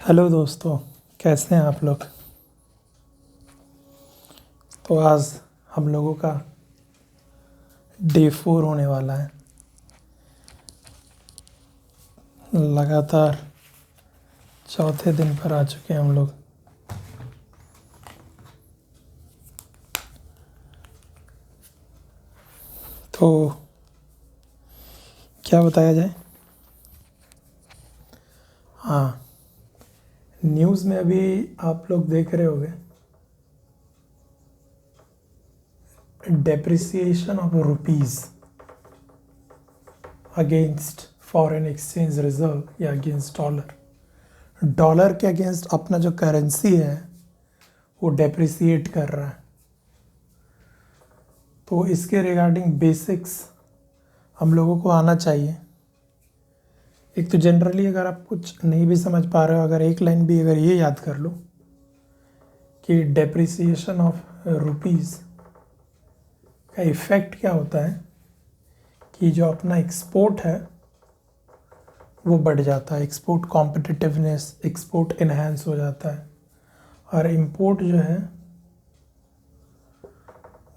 Hello दोस्तों, कैसे हैं आप लोग। तो आज हम लोगों का डे 4 होने वाला है। लगातार चौथे दिन पर आ चुके हैं हम लोग। तो क्या बताया जाए। हाँ, न्यूज़ में अभी आप लोग देख रहे होंगे, depreciation of rupees against foreign exchange reserve या अगेंस्ट डॉलर। डॉलर के अगेंस्ट अपना जो करेंसी है वो डेप्रिसिएट कर रहा है। तो इसके रिगार्डिंग बेसिक्स हम लोगों को आना चाहिए। एक तो जनरली अगर आप कुछ नहीं भी समझ पा रहे हो, अगर एक लाइन भी अगर ये याद कर लो कि डेप्रिसिएशन ऑफ रुपीज़ का इफ़ेक्ट क्या होता है कि जो अपना एक्सपोर्ट है वो बढ़ जाता है, एक्सपोर्ट कॉम्पिटिटिवनेस, एक्सपोर्ट इन्हांस हो जाता है, और इंपोर्ट जो है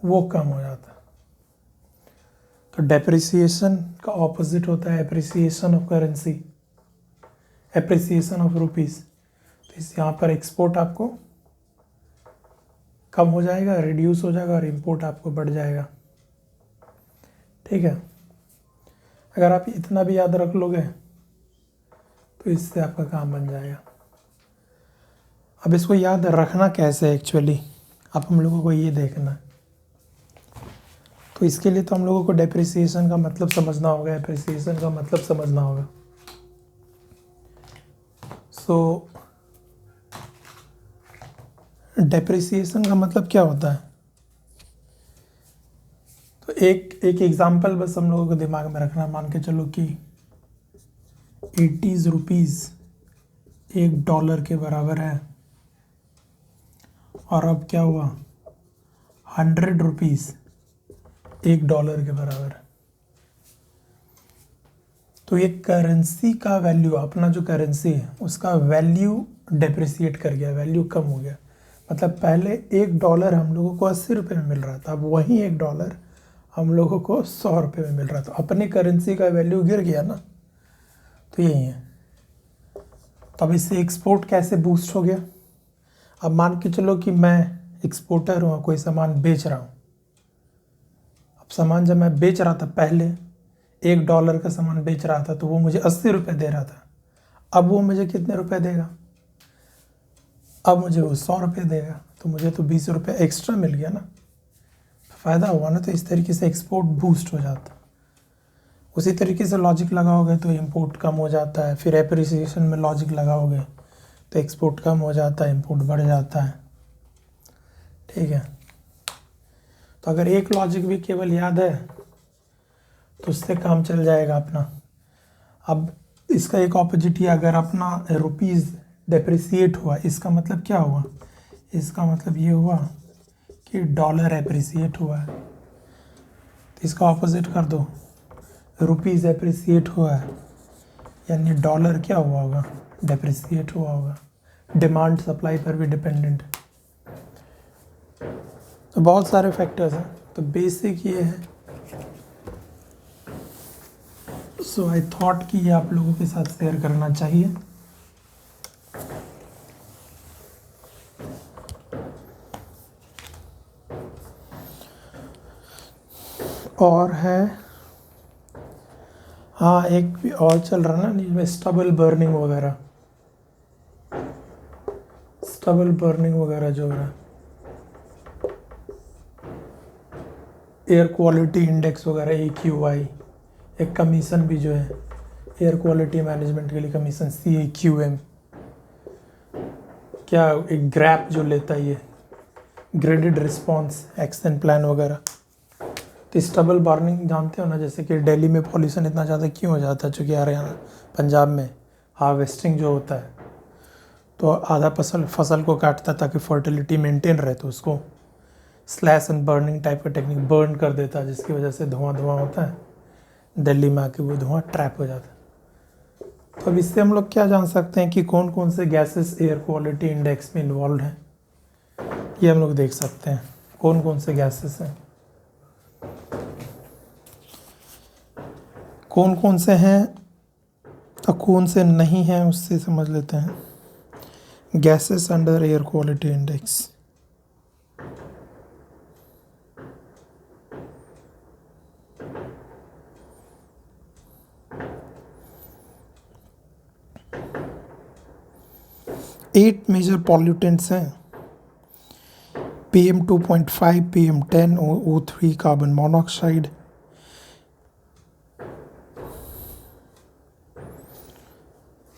वो कम हो जाता है। तो डेप्रिसिएशन का ऑपोजिट होता है appreciation of currency, appreciation of rupees. तो इस यहाँ पर एक्सपोर्ट आपको कम हो जाएगा, रिड्यूस हो जाएगा, और इंपोर्ट आपको बढ़ जाएगा। ठीक है, अगर आप इतना भी याद रख लोगे तो इससे आपका काम बन जाएगा। अब इसको याद रखना कैसे एक्चुअली, अब हम लोगों को ये देखना है। तो इसके लिए तो हम लोगों को डेप्रिसिएशन का मतलब समझना होगा, एप्रिसिएशन का मतलब समझना होगा। सो डेप्रिसिएशन का मतलब क्या होता है, तो एक एग्जांपल बस हम लोगों को दिमाग में रखना। मान के चलो कि 80 रुपीज़ $1 के बराबर है, और अब क्या हुआ 100 रुपीज़ $1 के बराबर है। तो ये करेंसी का वैल्यू, अपना जो करेंसी है उसका वैल्यू डेप्रिसिएट कर गया, वैल्यू कम हो गया। मतलब पहले $1 हम लोगों को 80 रुपये में मिल रहा था, अब वही $1 हम लोगों को 100 रुपये में मिल रहा था। अपने करेंसी का वैल्यू गिर गया ना, तो यही है। तो अब इससे एक्सपोर्ट कैसे बूस्ट हो गया। अब मान के चलो कि मैं एक्सपोर्टर हूँ, कोई सामान बेच रहा हूँ। अब सामान जब मैं बेच रहा था, पहले $1 का सामान बेच रहा था तो वो मुझे 80 रुपये दे रहा था। अब वो मुझे कितने रुपए देगा, अब मुझे वो 100 रुपये देगा। तो मुझे तो 20 रुपये एक्स्ट्रा मिल गया ना, फ़ायदा हुआ ना। तो इस तरीके से एक्सपोर्ट बूस्ट हो जाता। उसी तरीके से लॉजिक लगाओगे तो इंपोर्ट कम हो जाता है, फिर एप्रिसिएशन में लॉजिक लगाओगे तो एक्सपोर्ट कम हो जाता है, इंपोर्ट बढ़ जाता है। ठीक है, तो अगर एक लॉजिक भी केवल याद है तो उससे काम चल जाएगा अपना। अब इसका एक ऑपोजिट ही, अगर अपना रुपीज़ डेप्रिसिएट हुआ, इसका मतलब क्या हुआ, इसका मतलब ये हुआ कि डॉलर एप्रिसिएट हुआ है। तो इसका ऑपोजिट कर दो, रुपीज़ एप्रिसिएट हुआ है, यानी डॉलर क्या हुआ होगा, डेप्रिसिएट हुआ होगा। डिमांड सप्लाई पर भी डिपेंडेंट। तो बहुत सारे फैक्टर्स हैं, तो बेसिक ये है। सो आई थॉट कि ये आप लोगों के साथ शेयर करना चाहिए। और है, हाँ, एक भी और चल रहा ना जिसमें स्टबल बर्निंग वगैरह, स्टबल बर्निंग वगैरह जो हो रहा है, एयर क्वालिटी इंडेक्स वगैरह, AQI, एक कमीशन भी जो है एयर क्वालिटी मैनेजमेंट के लिए कमीशन, CAQM, क्या एक ग्रैप जो लेता है, ये ग्रेडेड रिस्पॉन्स एक्शन प्लान वगैरह। तो स्टबल बर्निंग जानते हो ना, जैसे कि दिल्ली में पॉल्यूशन इतना ज़्यादा क्यों हो जाता है, चूँकि हरियाणा पंजाब में हार्वेस्टिंग जो होता है तो आधा फसल को काटता है ताकि फर्टिलिटी मेंटेन रहे, तो उसको स्लैश एंड बर्निंग टाइप का टेक्निक बर्न कर देता है, जिसकी वजह से धुआं होता है, दिल्ली में आके वो धुआं ट्रैप हो जाता है। तो अब इससे हम लोग क्या जान सकते हैं कि कौन कौन से गैसेस एयर क्वालिटी इंडेक्स में इन्वॉल्व हैं, ये हम लोग देख सकते हैं कौन कौन से गैसेस हैं, कौन कौन से हैं और कौन से नहीं हैं, उससे समझ लेते हैं। Gases under air quality index, eight major pollutants हैं। PM 2.5, PM 10, O3, carbon monoxide.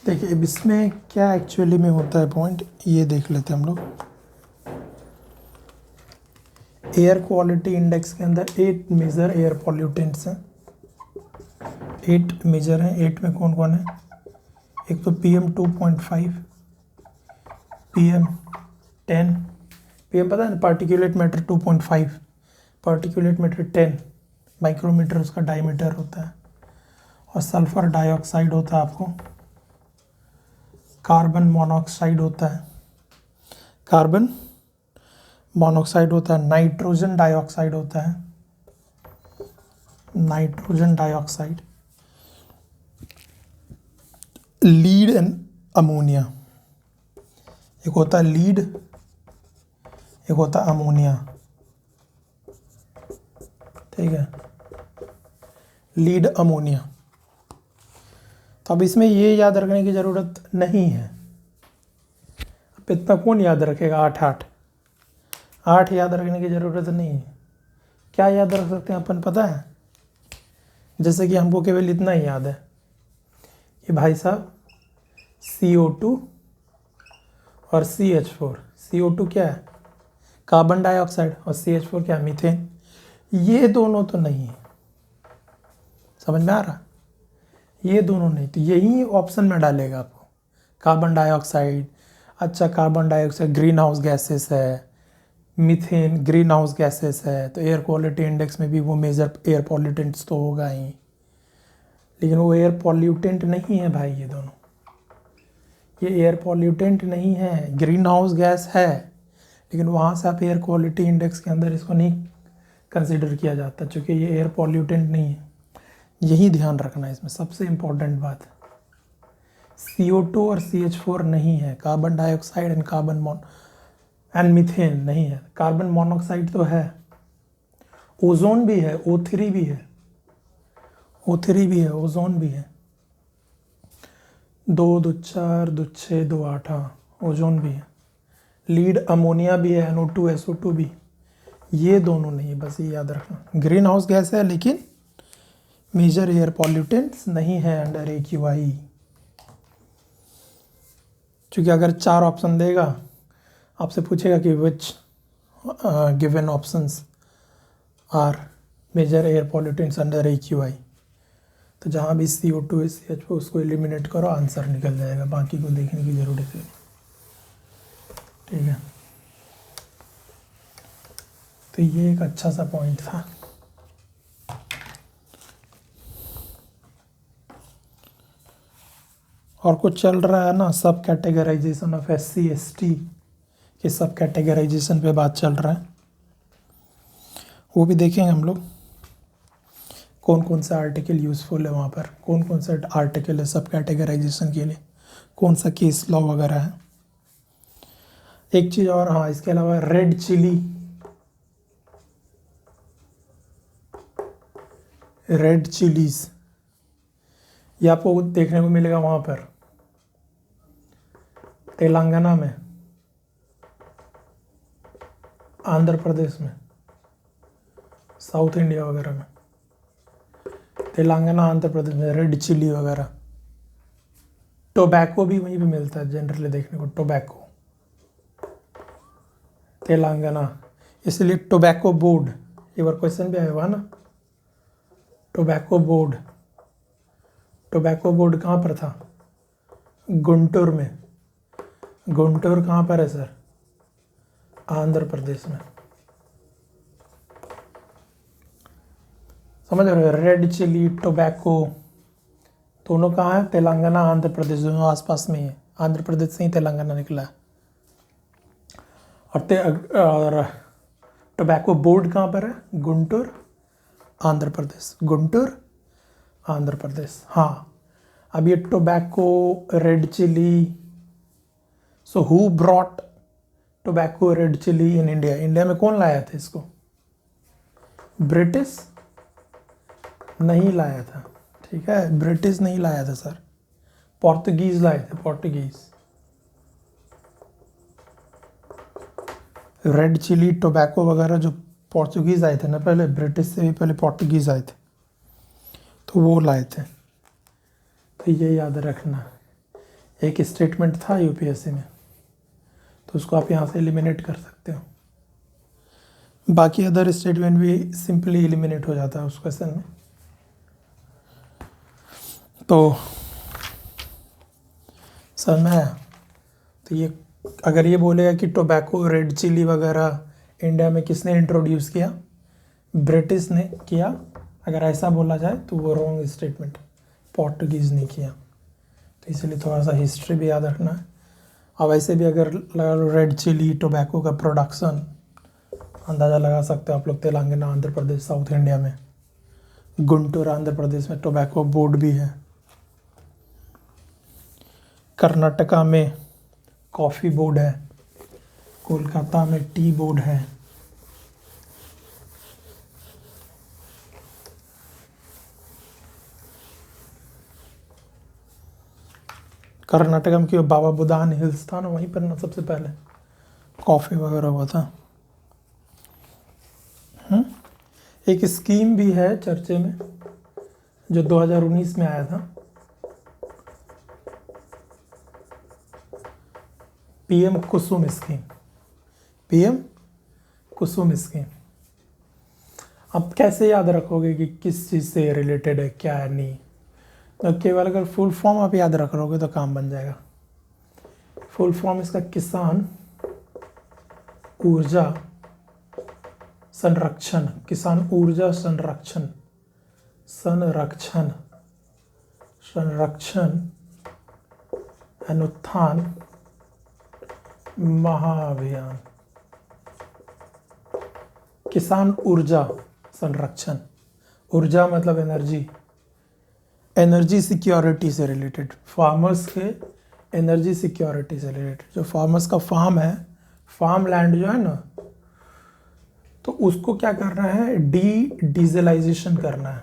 देखिए अब इसमें क्या एक्चुअली में होता है पॉइंट, ये देख लेते हैं हम लोग। एयर क्वालिटी इंडेक्स के अंदर 8 मेजर एयर पॉल्यूटेंट्स हैं, 8 मेजर हैं। 8 में कौन कौन है? एक तो PM 2.5, PM 10, PM पता है particulate matter 2.5, particulate matter 10 micrometre उसका डायमीटर होता है, और सल्फर डाइऑक्साइड होता है आपको, कार्बन मोनोऑक्साइड होता है, कार्बन मोनोऑक्साइड होता है, नाइट्रोजन डाइऑक्साइड होता है, nitrogen dioxide, lead and ammonia. एक होता है लीड, एक होता है अमोनिया, ठीक है, लीड अमोनिया। तो अब इसमें ये याद रखने की ज़रूरत नहीं है, अब इतना कौन याद रखेगा? 8 याद रखने की ज़रूरत नहीं है। क्या याद रख सकते हैं अपन पता है? जैसे कि हमको केवल इतना ही याद है, ये भाई साहब CO2 और CH4। CO2 क्या है? कार्बन डाइऑक्साइड, और CH4 क्या है? मीथेन। ये दोनों तो नहीं है, समझ में आ रहा? ये दोनों नहीं, तो यही ऑप्शन में डालेगा आपको कार्बन डाइऑक्साइड। अच्छा, carbon dioxide green house gases है, मीथेन ग्रीन हाउस गैसेस है, तो एयर क्वालिटी इंडेक्स में भी वो मेजर एयर पॉल्यूटेंट्स तो होगा ही, लेकिन वो एयर पॉल्यूटेंट नहीं है भाई। ये दोनों, ये एयर पॉल्यूटेंट नहीं है, ग्रीन हाउस गैस है, लेकिन वहाँ से आप एयर क्वालिटी इंडेक्स के अंदर इसको नहीं कंसिडर किया जाता, चूँकि ये एयर पॉल्यूटेंट नहीं है। यही ध्यान रखना है इसमें, सबसे इम्पोर्टेंट बात। CO2 और CH4 नहीं है, carbon dioxide and and methane नहीं है। कार्बन मोनोऑक्साइड तो है, ओजोन भी है, O3 भी है, O3 भी है, ओजोन भी है, 2, 2, 4, 2, 6, 2, 8, हाँ ओजोन भी है। लीड अमोनिया भी है, NO2, SO2 भी। ये दोनों नहीं है, बस ये याद रखना। ग्रीन हाउस गैस है लेकिन मेजर एयर पॉल्यूटेंट्स नहीं है अंडर AQI। क्योंकि अगर 4 ऑप्शन देगा, आपसे पूछेगा कि which given options are major air pollutants under AQI, तो जहाँ भी CO2 CH4 उसको एलिमिनेट करो, आंसर निकल जाएगा, बाकी को देखने की ज़रूरत है, ठीक है। तो ये एक अच्छा सा पॉइंट था। और कुछ चल रहा है ना, सब कैटेगराइजेशन ऑफ SC ST के सब कैटेगराइजेशन पे बात चल रहा है, वो भी देखेंगे हम लोग। कौन कौन सा आर्टिकल यूज़फुल है वहाँ पर, कौन कौन सा आर्टिकल है सब कैटेगराइजेशन के लिए, कौन सा केस लॉ वगैरह है। एक चीज़ और, हाँ, इसके अलावा रेड चिली, रेड चिलीज, ये आपको देखने को मिलेगा वहाँ पर तेलंगाना में, आंध्र प्रदेश में, साउथ इंडिया वगैरह में, तेलंगाना आंध्र प्रदेश में रेड चिली वगैरह। टोबैको भी वहीं पे मिलता है जनरली देखने को, टोबैको तेलंगाना, इसलिए टोबैको बोर्ड, एक बार क्वेश्चन भी आया हुआ ना, टोबैको बोर्ड। टोबैको बोर्ड कहाँ पर था? गुंटूर में। गुंटूर कहाँ पर है सर? आंध्र प्रदेश में। समझ रहे हो? रेड चिली, टोबैको, दोनों कहाँ है? तेलंगाना आंध्र प्रदेश, दोनों आसपास में ही है। आंध्र प्रदेश से ही तेलंगाना निकला है। और टोबैको बोर्ड कहाँ पर है? गुंटूर आंध्र प्रदेश, गुंटूर आंध्र प्रदेश। हाँ, अब ये tobacco, red chilli, so who brought tobacco red chilli in India? India में कौन लाया था इसको? ब्रिटिश नहीं लाया था, ठीक है, ब्रिटिश नहीं लाया था सर, पोर्तुगीज लाए थे, पोर्तुगीज। रेड चिली, टोबैको वगैरह जो पोर्तुगीज आए थे ना पहले, ब्रिटिश से भी पहले पोर्तुगीज आए थे, तो वो लाए थे। तो ये याद रखना, एक स्टेटमेंट था यूपीएससी में, तो उसको आप यहाँ से एलिमिनेट कर सकते हो। बाकी अदर स्टेटमेंट भी सिंपली एलिमिनेट हो जाता है उस क्वेश्चन में। तो समझ में आया? तो ये अगर ये बोलेगा कि टोबैको, रेड चिली वगैरह इंडिया में किसने इंट्रोड्यूस किया? ब्रिटिश ने किया। अगर ऐसा बोला जाए तो वो रॉन्ग स्टेटमेंट, पोर्टुगीज़ ने किया। तो इसलिए थोड़ा सा हिस्ट्री भी याद रखना है। अब वैसे भी अगर रेड चिली, टोबैको का प्रोडक्शन अंदाज़ा लगा सकते हो आप लोग, तेलंगाना आंध्र प्रदेश साउथ इंडिया में, गुंटूर आंध्र प्रदेश में टोबैको बोर्ड भी है, कर्नाटका में कॉफ़ी बोर्ड है, कोलकाता में टी बोर्ड है। कर्नाटक में क्यों? बाबा बुदान हिल्स था ना, वहीं पर ना सबसे पहले कॉफ़ी वगैरह हुआ था। एक स्कीम भी है चर्चे में जो 2019 में आया था, पीएम कुसुम स्कीम, पीएम कुसुम स्कीम। अब कैसे याद रखोगे कि किस चीज़ से रिलेटेड है, क्या है, नहीं? तो केवल अगर फुल फॉर्म आप याद रख लोगे तो काम बन जाएगा। फुल फॉर्म इसका किसान ऊर्जा संरक्षण, किसान ऊर्जा संरक्षण, संरक्षण, संरक्षण अनुत्थान महाअभियान। किसान ऊर्जा संरक्षण, ऊर्जा मतलब एनर्जी, एनर्जी सिक्योरिटी से रिलेटेड, फार्मर्स के एनर्जी सिक्योरिटी से रिलेटेड। जो फार्मर्स का फार्म है, फार्म लैंड जो है ना, तो उसको क्या करना है? डीजलाइजेशन करना है।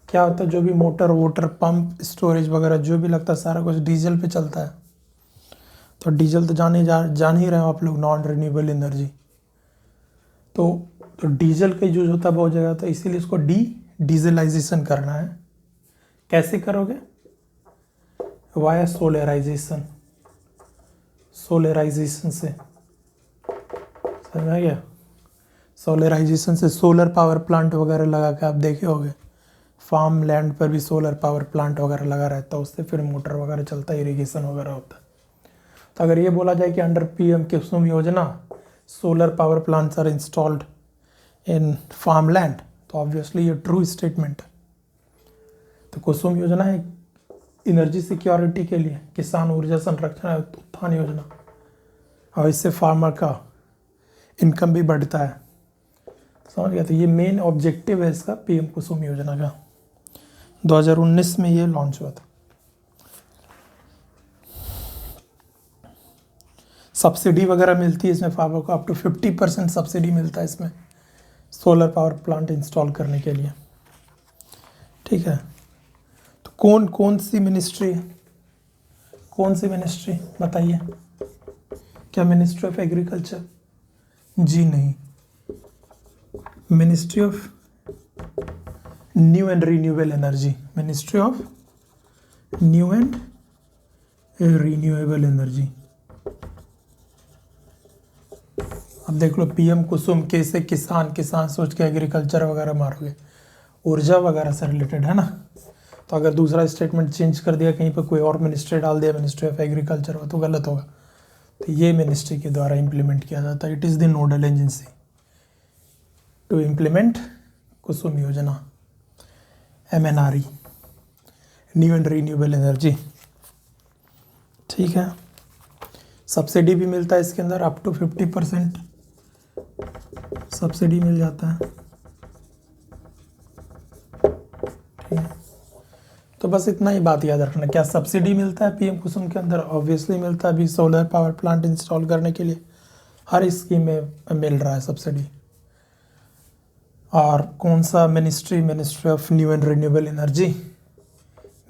क्या होता है? जो भी मोटर वोटर, पंप, स्टोरेज वगैरह जो भी लगता है सारा कुछ डीजल पे चलता है। तो डीजल तो जान ही रहे हो आप लोग, नॉन रिन्यूएबल एनर्जी। तो डीजल का यूज होता है बहुत जगह, तो इसीलिए इसको डीजलाइजेशन करना है। कैसे करोगे? वाया सोलराइजेशन, सोलराइजेशन से, समझ आ गया? सोलराइजेशन से सोलर पावर प्लांट वगैरह लगा के आप देखे होगे, फार्म लैंड पर भी सोलर पावर प्लांट वगैरह लगा रहता है, उससे फिर मोटर वगैरह चलता है, इरिगेशन वगैरह होता है। तो अगर ये बोला जाए कि under PM Kusum Yojana solar power plants are installed in farm land, तो ऑब्वियसली ये ट्रू स्टेटमेंट है। तो कुसुम योजना है एनर्जी सिक्योरिटी के लिए, किसान ऊर्जा संरक्षण उत्थान योजना, और इससे फार्मर का इनकम भी बढ़ता है। समझ गया? तो ये मेन ऑब्जेक्टिव है इसका, पीएम कुसुम योजना का। 2019 में ये लॉन्च हुआ था। सब्सिडी वगैरह मिलती है इसमें फार्मर को, अप टू 50% सब्सिडी मिलता है इसमें सोलर पावर प्लांट इंस्टॉल करने के लिए। ठीक है, तो कौन सी मिनिस्ट्री, कौन सी मिनिस्ट्री बताइए? क्या मिनिस्ट्री ऑफ एग्रीकल्चर? जी नहीं, ministry of new and renewable energy, ministry of new and renewable energy. अब देख लो, पीएम कुसुम कैसे किसान सोच के एग्रीकल्चर वगैरह मारोगे, ऊर्जा वगैरह से रिलेटेड है ना। तो अगर दूसरा स्टेटमेंट चेंज कर दिया, कहीं पर कोई और मिनिस्ट्री डाल दिया, मिनिस्ट्री ऑफ एग्रीकल्चर हो, तो गलत होगा। तो ये मिनिस्ट्री के द्वारा इम्प्लीमेंट किया जाता है। It is the nodal agency to implement Kusum योजना। MNRE, new and renewable energy. ठीक है, सब्सिडी भी मिलता है इसके अंदर, अप टू 50% सब्सिडी मिल जाता है। ठीक है, तो बस इतना ही बात याद रखना। क्या सब्सिडी मिलता है पीएम कुसुम के अंदर? ऑब्वियसली मिलता है। अभी सोलर पावर प्लांट इंस्टॉल करने के लिए हर स्कीम में मिल रहा है सब्सिडी। और कौन सा ministry of new and renewable energy,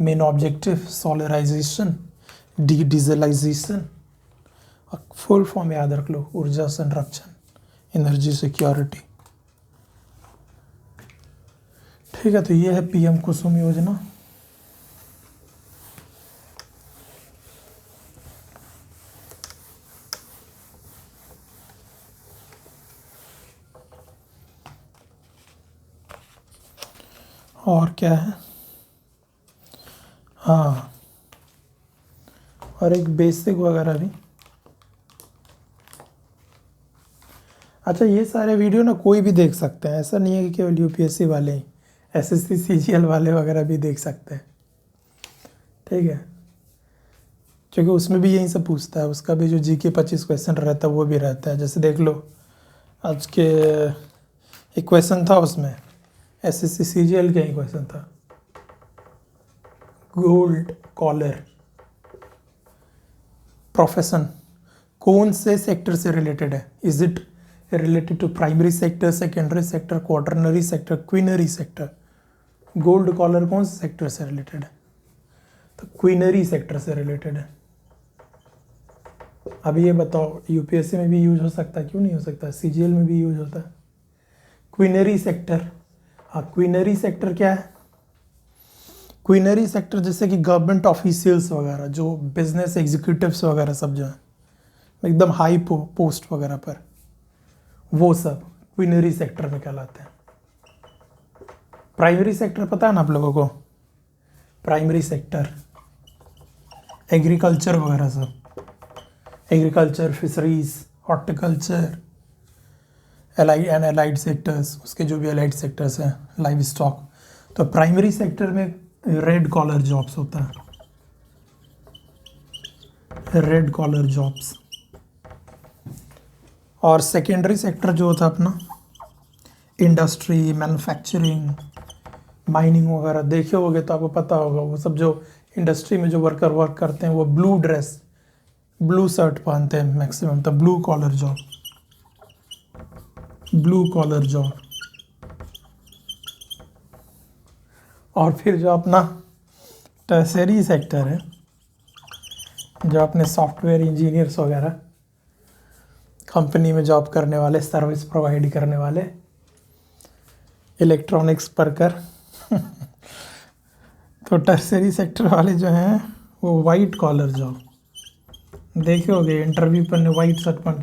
main objective solarization, dieselization. Full form याद रख लो, ऊर्जा संरक्षण, एनर्जी सिक्योरिटी। ठीक है, तो ये है पीएम कुसुम योजना। और क्या है, हाँ, और एक बेसिक वगैरह भी। अच्छा, ये सारे वीडियो ना कोई भी देख सकते हैं, ऐसा नहीं है कि केवल यूपीएससी वाले ही, एसएससी सीजीएल वाले वगैरह भी देख सकते हैं। ठीक है, क्योंकि उसमें भी यही सब पूछता है, उसका भी जो जीके 25 क्वेश्चन रहता है वो भी रहता है। जैसे देख लो, आज के एक क्वेश्चन था उसमें, एसएससी सीजीएल का ही क्वेश्चन था, गोल्ड कॉलर प्रोफेशन कौन से सेक्टर से रिलेटेड है? Is it related to primary sector, secondary sector, quaternary sector, quinary sector? Gold collar कौन से सेक्टर से रिलेटेड है? तो क्वीनरी सेक्टर से रिलेटेड है। अभी ये बताओ, यूपीएससी में भी यूज हो सकता है, क्यों नहीं हो सकता? सीजीएल में भी यूज होता है क्वीनरी सेक्टर। हाँ, क्वीनरी सेक्टर क्या है? क्वीनरी सेक्टर जैसे कि गवर्नमेंट ऑफिशियल्स वगैरह, जो बिजनेस एग्जीक्यूटिव्स वगैरह सब जो है एकदम हाई पोस्ट वगैरह पर, वो सब क्वीनरी सेक्टर में कहलाते हैं। प्राइमरी सेक्टर पता है ना आप लोगों को? प्राइमरी सेक्टर एग्रीकल्चर वगैरह सब, agriculture, fisheries, horticulture, allied sectors, उसके जो भी एलाइड सेक्टर्स हैं, लाइव स्टॉक। तो प्राइमरी सेक्टर में रेड कॉलर जॉब्स होता है, रेड कॉलर जॉब्स। और सेकेंडरी सेक्टर जो होता है अपना, इंडस्ट्री, मैन्युफैक्चरिंग, माइनिंग वगैरह देखे होगे तो आपको पता होगा। वो सब जो इंडस्ट्री में जो वर्कर वर्क करते हैं वो ब्लू ड्रेस, ब्लू शर्ट पहनते हैं मैक्सिमम, तो blue collar job, blue collar job. और फिर जो अपना टर्सरी सेक्टर है, जो अपने सॉफ्टवेयर इंजीनियर्स वगैरह, कंपनी में जॉब करने वाले, सर्विस प्रोवाइड करने वाले, इलेक्ट्रॉनिक्स वर्कर तो टर्सरी सेक्टर वाले जो हैं वो वाइट कॉलर जॉब देखे होगे। इंटरव्यू पर वाइट शर्ट पहन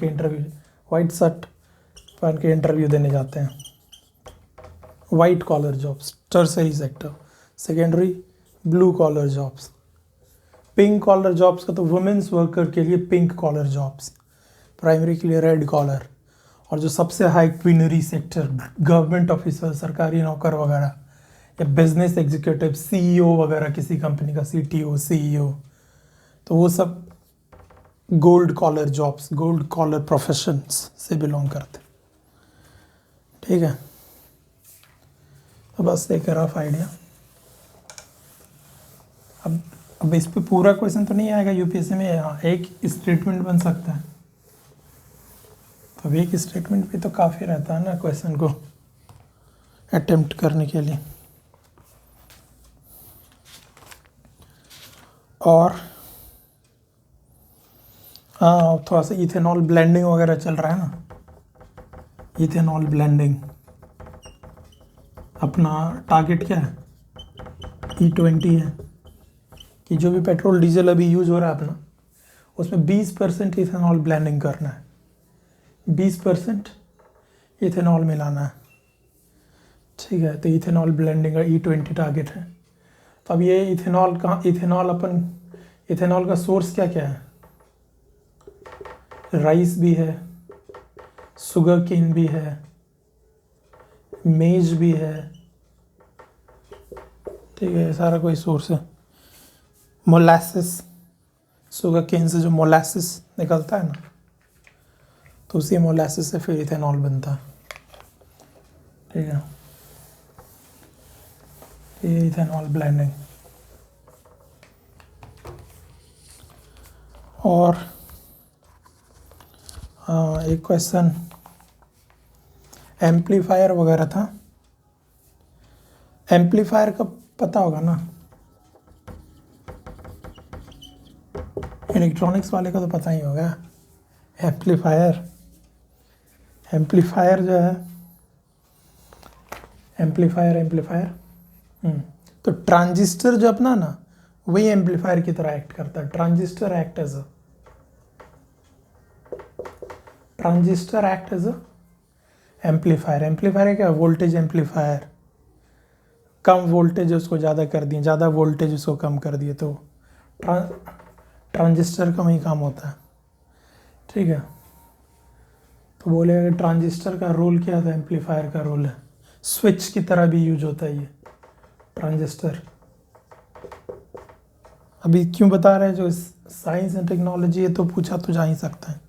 के इंटरव्यू देने जाते हैं। White collar jobs tertiary sector. Secondary blue collar jobs. Pink collar jobs का तो वुमेन्स वर्कर के लिए पिंक कॉलर जॉब्स, प्राइमरी के लिए रेड कॉलर। और जो सबसे high quinary sector, government officer, सरकारी नौकर वगैरह, या बिजनेस एग्जीक्यूटिव, सीईओ वगैरह, किसी कंपनी का सीटीओ, सीईओ, तो वो सब gold collar jobs, gold collar professions से बिलोंग करते। ठीक है, तो बस एक रफ आइडिया। अब इस पे पूरा क्वेश्चन तो नहीं आएगा यूपीएससी में, यहाँ एक स्टेटमेंट बन सकता है, तो अब एक स्टेटमेंट भी तो काफ़ी रहता है ना क्वेश्चन को अटेम्प्ट करने के लिए। और हाँ, थोड़ा सा इथेनॉल ब्लेंडिंग वगैरह चल रहा है ना, इथेनॉल ब्लेंडिंग। अपना टारगेट क्या है? E20 है कि जो भी पेट्रोल डीजल अभी यूज़ हो रहा है अपना, उसमें 20% इथेनॉल ब्लेंडिंग करना है, 20% इथेनॉल मिलाना है। ठीक है, तो इथेनॉल ब्लेंडिंग का E20 टारगेट है। तो अब ये इथेनॉल का, इथेनॉल का सोर्स क्या क्या है? राइस भी है, शुगर केन भी है, मेज भी है, ठीक है, ये सारा कोई सोर्स है। मोलासिस, शुगर केन से जो मोलासिस निकलता है ना, तो उसी मोलासिस से फिर इथेनॉल बनता है। ठीक है, ये इथेनॉल ब्लेंडिंग। और एक क्वेश्चन एम्पलीफायर वगैरह था। एम्पलीफायर का पता होगा ना, इलेक्ट्रॉनिक्स वाले का तो पता ही होगा। एम्पलीफायर, एम्पलीफायर जो है, एम्पलीफायर तो ट्रांजिस्टर जो अपना ना, वही एम्पलीफायर की तरह एक्ट करता है। Transistor act as a amplifier. Amplifier क्या, वोल्टेज एम्पलीफायर। कम वोल्टेज उसको ज़्यादा कर दिए, ज़्यादा वोल्टेज उसको कम कर दिए, तो ट्रांजिस्टर का वही काम होता है। ठीक है, तो बोलेगा कि ट्रांजिस्टर का रोल क्या था, एम्पलीफायर का रोल है। स्विच की तरह भी यूज होता है ये ट्रांजिस्टर। अभी क्यों बता रहे हैं, जो साइंस एंड टेक्नोलॉजी है तो पूछा तो जा ही सकता है।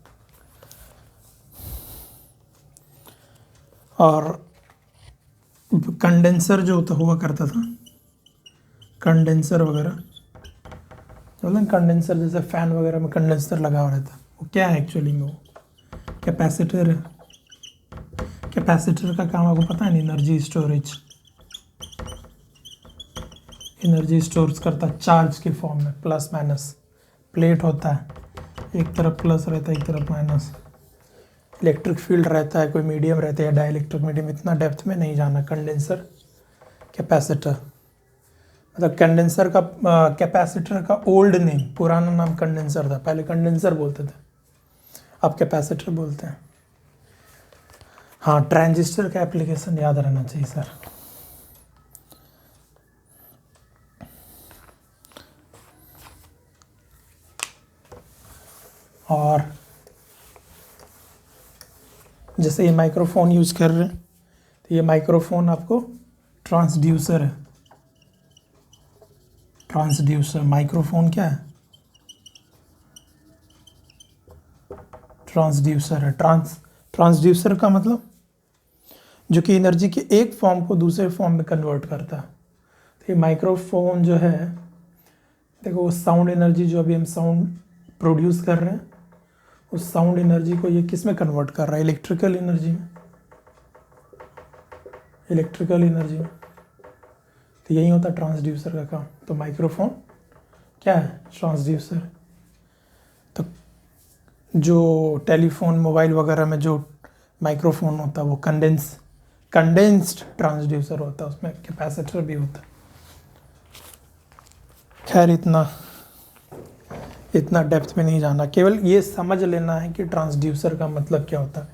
और कंडेंसर जो होता हुआ करता था, कंडेंसर वगैरह, मतलब कंडेंसर जैसे फैन वगैरह में कंडेंसर लगा हुआ रहता है, वो क्या है एक्चुअली में, वो कैपेसिटर है। कैपेसिटर का काम आपको पता है ना, एनर्जी स्टोरेज। एनर्जी स्टोर्स करता है चार्ज के फॉर्म में, प्लस माइनस। प्लेट होता है, एक तरफ प्लस रहता है, एक तरफ माइनस। इलेक्ट्रिक फील्ड रहता है, कोई मीडियम रहता है, डाइलेक्ट्रिक मीडियम, इतना डेप्थ में नहीं जाना। कंडेंसर, कैपेसिटर, मतलब कंडेंसर का कैपेसिटर का ओल्ड नेम, पुराना नाम कंडेंसर था। पहले कंडेंसर बोलते थे, अब कैपेसिटर बोलते हैं। हाँ, ट्रांजिस्टर का एप्लीकेशन याद रहना चाहिए सर। और जैसे ये माइक्रोफोन यूज कर रहे हैं, तो ये माइक्रोफोन आपको ट्रांसड्यूसर है। ट्रांसड्यूसर, माइक्रोफोन क्या है, ट्रांसड्यूसर है। ट्रांसड्यूसर का मतलब जो कि एनर्जी के एक फॉर्म को दूसरे फॉर्म में कन्वर्ट करता है। तो ये माइक्रोफोन जो है, देखो वो साउंड एनर्जी जो अभी हम साउंड प्रोड्यूस कर रहे हैं, उस साउंड एनर्जी को ये किस में कन्वर्ट कर रहा है, इलेक्ट्रिकल एनर्जी में। इलेक्ट्रिकल एनर्जी में, तो यही होता है ट्रांसड्यूसर का काम। तो माइक्रोफोन क्या है, ट्रांसड्यूसर। तो जो टेलीफोन, मोबाइल वगैरह में जो माइक्रोफोन होता है, वो कंडेंस्ड ट्रांसड्यूसर होता है, उसमें कैपेसिटर भी होता है। खैर, इतना डेप्थ में नहीं जाना, केवल ये समझ लेना है कि ट्रांसड्यूसर का मतलब क्या होता है।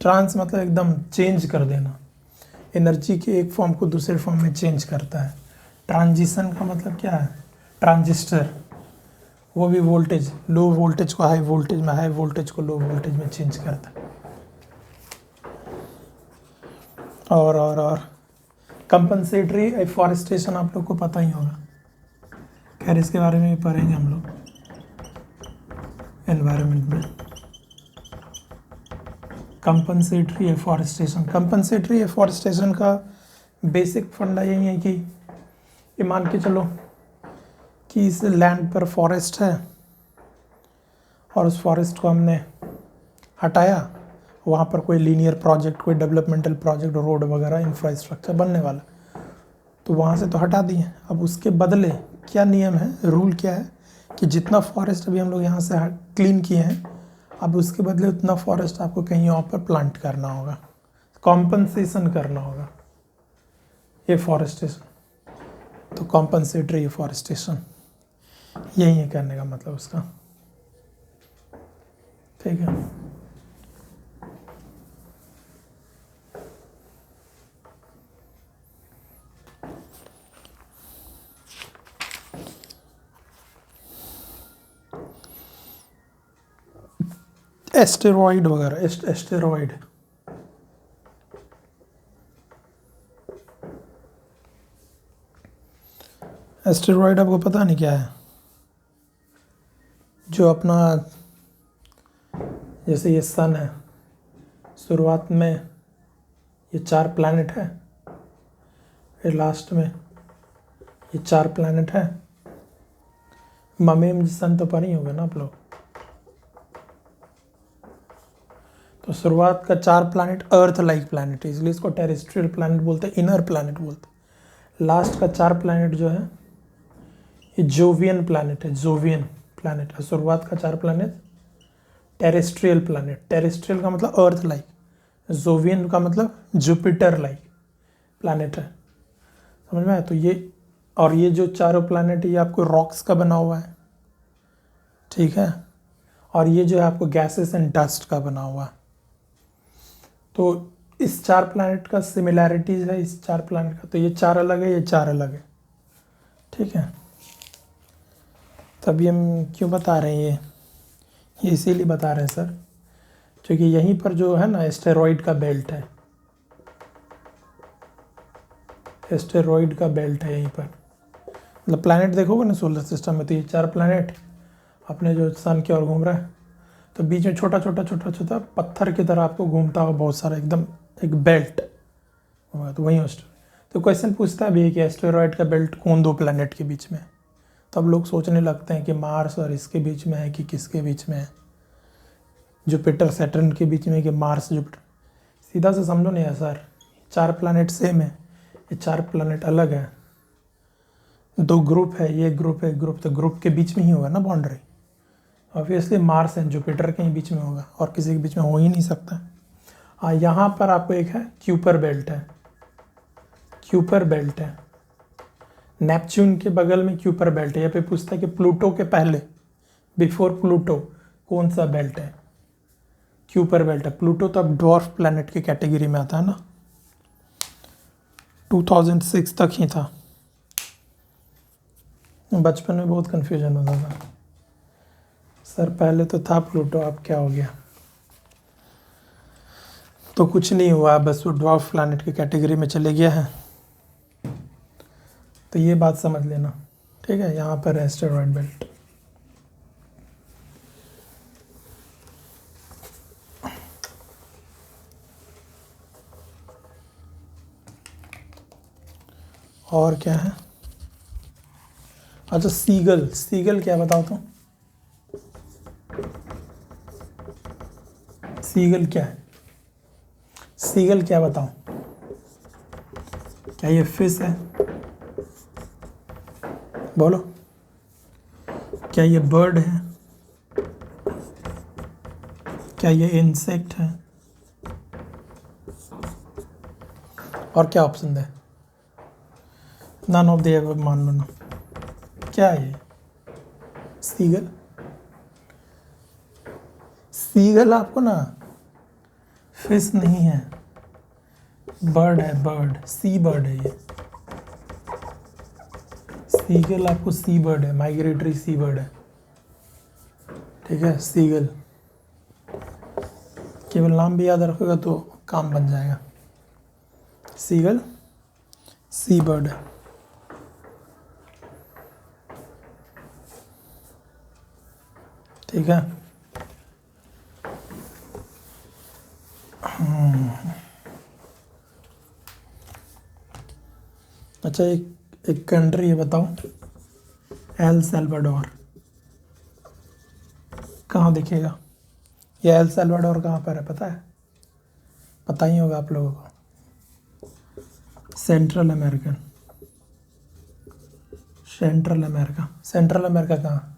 ट्रांस मतलब एकदम चेंज कर देना, एनर्जी के एक फॉर्म को दूसरे फॉर्म में चेंज करता है। ट्रांजिशन का मतलब क्या है, ट्रांजिस्टर, वो भी वोल्टेज, लो वोल्टेज को हाई वोल्टेज में, हाई वोल्टेज को लो वोल्टेज में चेंज करता है। और कंपनसेटरी एफॉरेस्टेशन आप लोग को पता ही होगा। खैर, इसके बारे में भी पढ़ेंगे हम लोग एनवायरनमेंट में। कंपनसेटरी एफॉरेस्टेशन का बेसिक फंडा यही है कि ये मान के चलो कि इस लैंड पर फॉरेस्ट है और उस फॉरेस्ट को हमने हटाया, वहाँ पर कोई लीनियर प्रोजेक्ट, कोई डेवलपमेंटल प्रोजेक्ट, रोड वगैरह, इंफ्रास्ट्रक्चर बनने वाला, तो वहाँ से तो हटा दिए। अब उसके बदले क्या नियम है, रूल क्या है कि जितना फॉरेस्ट अभी हम लोग यहाँ से क्लीन किए हैं, अब उसके बदले उतना फॉरेस्ट आपको कहीं और पर प्लांट करना होगा, कॉम्पनसेशन करना होगा। एफॉरेस्टेशन, तो कॉम्पनसेटरी एफॉरेस्टेशन, यही है कहने का मतलब उसका। ठीक है, एस्टेरॉइड वगैरह, एस्टेरॉइड एस्टेरॉयड आपको पता नहीं क्या है? जो अपना जैसे ये सन है, शुरुआत में ये 4 प्लैनेट है, फिर लास्ट में ये 4 प्लैनेट है। ममेम सन तो पर ही होगा ना आप लोग। तो शुरुआत का 4 प्लैनेट अर्थ लाइक प्लैनेट है, इसलिए इसको टेरेस्ट्रियल प्लैनेट बोलते हैं, इनर प्लैनेट बोलते हैं। लास्ट का 4 प्लैनेट जो है ये जोवियन प्लैनेट है, जोवियन प्लैनेट है। शुरुआत का 4 प्लैनेट टेरेस्ट्रियल प्लैनेट, टेरेस्ट्रियल का मतलब अर्थ लाइक, जोवियन का मतलब जुपिटर लाइक प्लैनेट है। समझ में आया? तो ये और ये जो चारों प्लैनेट ये आपको रॉक्स का बना हुआ है, ठीक है, और ये जो है आपको गैसेस एंड डस्ट का बना हुआ है। तो इस 4 प्लैनेट का सिमिलैरिटीज है, इस 4 प्लैनेट का, तो ये 4 अलग है, ये 4 अलग है, ठीक है। तभी हम क्यों बता रहे हैं ये इसीलिए बता रहे हैं सर, क्योंकि यहीं पर जो है ना एस्टेरॉयड का बेल्ट है, एस्टेरॉयड का बेल्ट है यहीं पर। मतलब प्लैनेट देखोगे ना सोलर सिस्टम में, तो ये 4 प्लैनेट अपने जो सन की ओर घूम रहा है, तो बीच में छोटा छोटा पत्थर की तरह आपको घूमता हुआ बहुत सारा एकदम एक बेल्ट होगा, तो वहीं तो क्वेश्चन पूछता है भी कि एस्टेरॉयड का बेल्ट कौन 2 प्लैनेट के बीच में है। तब लोग सोचने लगते हैं कि मार्स और इसके बीच में है कि किसके बीच में है, जुपिटर सैटर्न के बीच में कि मार्स जुपिटर। सीधा से समझो नहीं है सर, 4 प्लैनेट सेम है, ये 4 प्लैनेट अलग है। 2 ग्रुप है, ये ग्रुप है, ग्रुप, तो ग्रुप के बीच में ही होगा ना boundary. Obviously Mars and Jupiter के ही बीच में होगा और किसी के बीच में हो ही नहीं सकता। हाँ, यहाँ पर आपको एक है क्यूपर बेल्ट है, क्यूपर बेल्ट है। नेपच्यून के बगल में क्यूपर बेल्ट है। यहाँ पे पूछता है कि प्लूटो के पहले, बिफोर प्लूटो, कौन सा बेल्ट है? क्यूपर बेल्ट है। प्लूटो तो अब ड्वार्फ प्लैनेट की कैटेगरी में आता है ना, 2006 तक ही था। बचपन में बहुत कन्फ्यूजन होता था सर, पहले तो था प्लूटो, अब क्या हो गया? तो कुछ नहीं हुआ, बस वो ड्वार्फ प्लैनेट की कैटेगरी में चले गया है। तो ये बात समझ लेना, ठीक है। यहाँ पर है एस्टेरॉयड बेल्ट। और क्या है? अच्छा, सीगल, सीगल क्या बताओ तो? सीगल क्या है? सीगल क्या बताओ? क्या ये फिश है? बोलो, क्या ये बर्ड है? क्या ये इंसेक्ट है? और क्या ऑप्शन है? नन ऑफ द एबव मान लो ना। क्या है ये? सीगल, सीगल आपको ना फिश नहीं है, बर्ड है, बर्ड, सी बर्ड है ये। सीगल आपको सी बर्ड है, माइग्रेटरी सी बर्ड है, ठीक है। सीगल, केवल नाम भी याद रखोगे तो काम बन जाएगा। सीगल सी बर्ड है, ठीक है। अच्छा, एक कंट्री है, बताओ, एल सल्वाडोर। कहाँ दिखेगा ये एल सल्वाडोर? कहाँ पर है पता है? पता ही होगा आप लोगों को। Central American, central America. Central America कहाँ?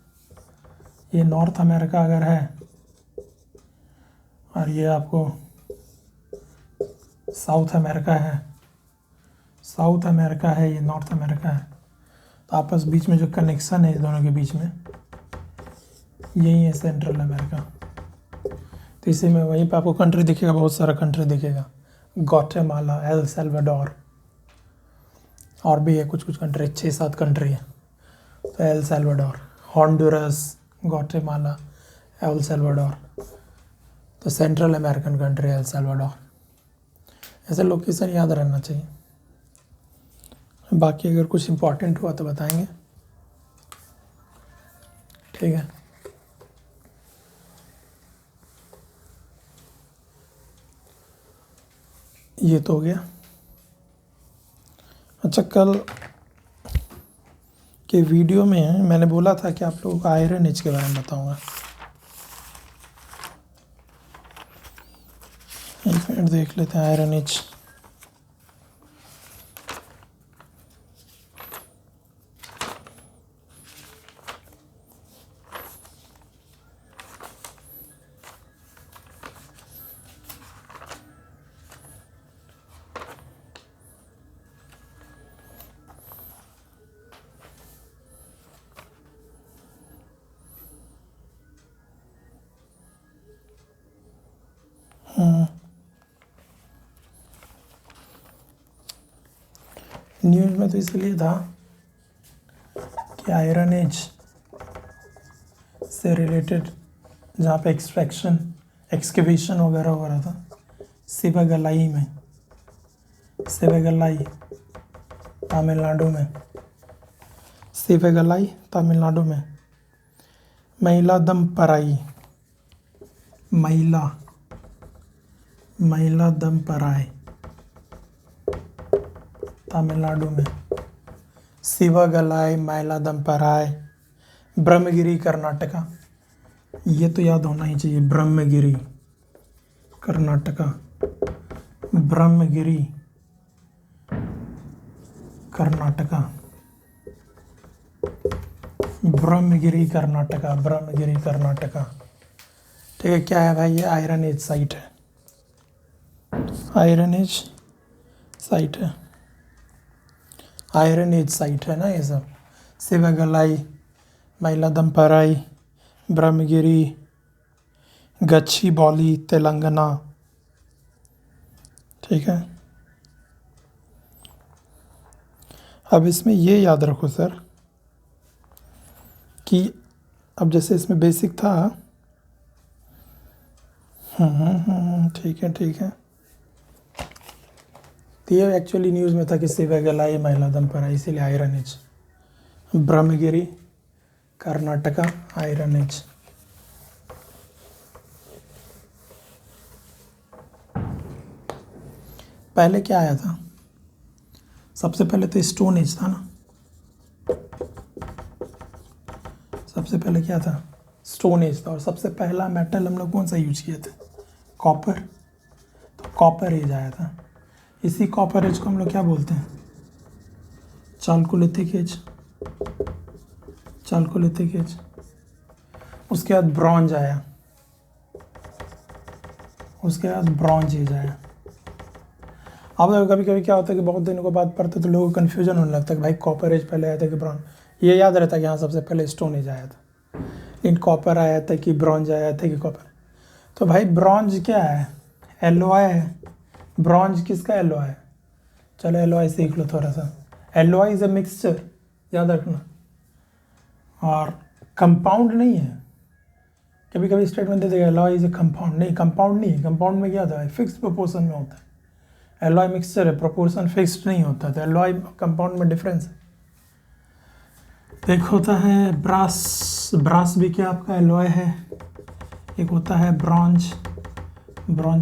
ये नॉर्थ अमेरिका अगर है, और ये आपको साउथ अमेरिका है, साउथ अमेरिका है, ये नॉर्थ अमेरिका है, तो आपस बीच में जो कनेक्शन है इस दोनों के बीच में, यही है सेंट्रल अमेरिका। तो इसी में वहीं पे आपको कंट्री दिखेगा, बहुत सारा कंट्री दिखेगा, ग्वाटेमाला, एल सल्वाडोर, और भी है कुछ कुछ कंट्री, 6-7 कंट्री है। तो El Salvador, Honduras, Guatemala, El Salvador, तो central American country El Salvador. ऐसे लोकेशन याद रहना चाहिए। बाकी अगर कुछ इम्पोर्टेंट हुआ तो बताएंगे, ठीक है। ये तो हो गया। अच्छा, कल के वीडियो में मैंने बोला था कि आप लोगों को आयरन एज के बारे में बताऊंगा। एक मिनट देख लेते हैं आयरन एज। न्यूज़ में तो इसलिए था कि आयरन एज से रिलेटेड जहाँ पे एक्सकेवेशन वगैरह हो रहा था सिवागलाई तमिलनाडु में, सिवागलाई तमिलनाडु में महिला दम पराई तमिलनाडु में, सिवागलाई मैलादम्पराय, ब्रह्मगिरी कर्नाटका। ये तो याद होना ही चाहिए, ब्रह्मगिरी कर्नाटका, ब्रह्मगिरी कर्नाटका, ब्रह्मगिरी कर्नाटका। ठीक है, क्या है भाई? ये आयरन एज साइट है, आयरन एज साइट है ना ये सब। सिवागलाई, मैलादम्पराई, ब्रह्मगिरी, गच्चीबौली तेलंगाना। ठीक है, अब इसमें ये याद रखो सर कि अब जैसे इसमें बेसिक था, ठीक है। तो ये एक्चुअली न्यूज़ में था कि सिवागलाई मैलादम्पराई, इसीलिए iron age, Brahmagiri Karnataka iron age. पहले क्या आया था? सबसे पहले तो स्टोन एज था ना। सबसे पहले क्या था? स्टोन एज था। और सबसे पहला मेटल हम लोग कौन सा यूज किए थे? कॉपर। तो कॉपर एज आया था। इसी कॉपर एज को हम लोग क्या बोलते हैं? Chalcolithic as. उसके बाद ब्रॉन्ज आया, ब्रॉन्ज एज आया। अब कभी कभी क्या होता है कि बहुत दिनों के बाद पढ़ते तो लोगों को कन्फ्यूजन होने लगता है कि भाई कॉपर एज पहले आया था कि ब्रॉन्ज। ये याद रहता है कि हाँ सबसे पहले स्टोन एज आया था, इन कॉपर आया था कि ब्रॉन्ज आया था कि कॉपर। तो भाई ब्रॉन्ज क्या है? एलॉय है। ब्रॉन्ज किसका एलॉय है? चलो एलॉय सीख लो थोड़ा सा। एलॉय इज अ मिक्सचर, याद रखना, और कंपाउंड नहीं है। कभी कभी स्टेटमेंट दे देगा एलॉय इज अ कंपाउंड, नहीं कंपाउंड नहीं है। कंपाउंड में क्या होता है? फिक्स प्रोपोर्शन में होता है। एलॉय मिक्सचर है, प्रोपोर्शन फिक्स्ड नहीं होता। तो एलॉय कंपाउंड में डिफरेंस है। एक होता है ब्रास भी क्या आपका एलॉय है। एक होता है ब्रॉन्ज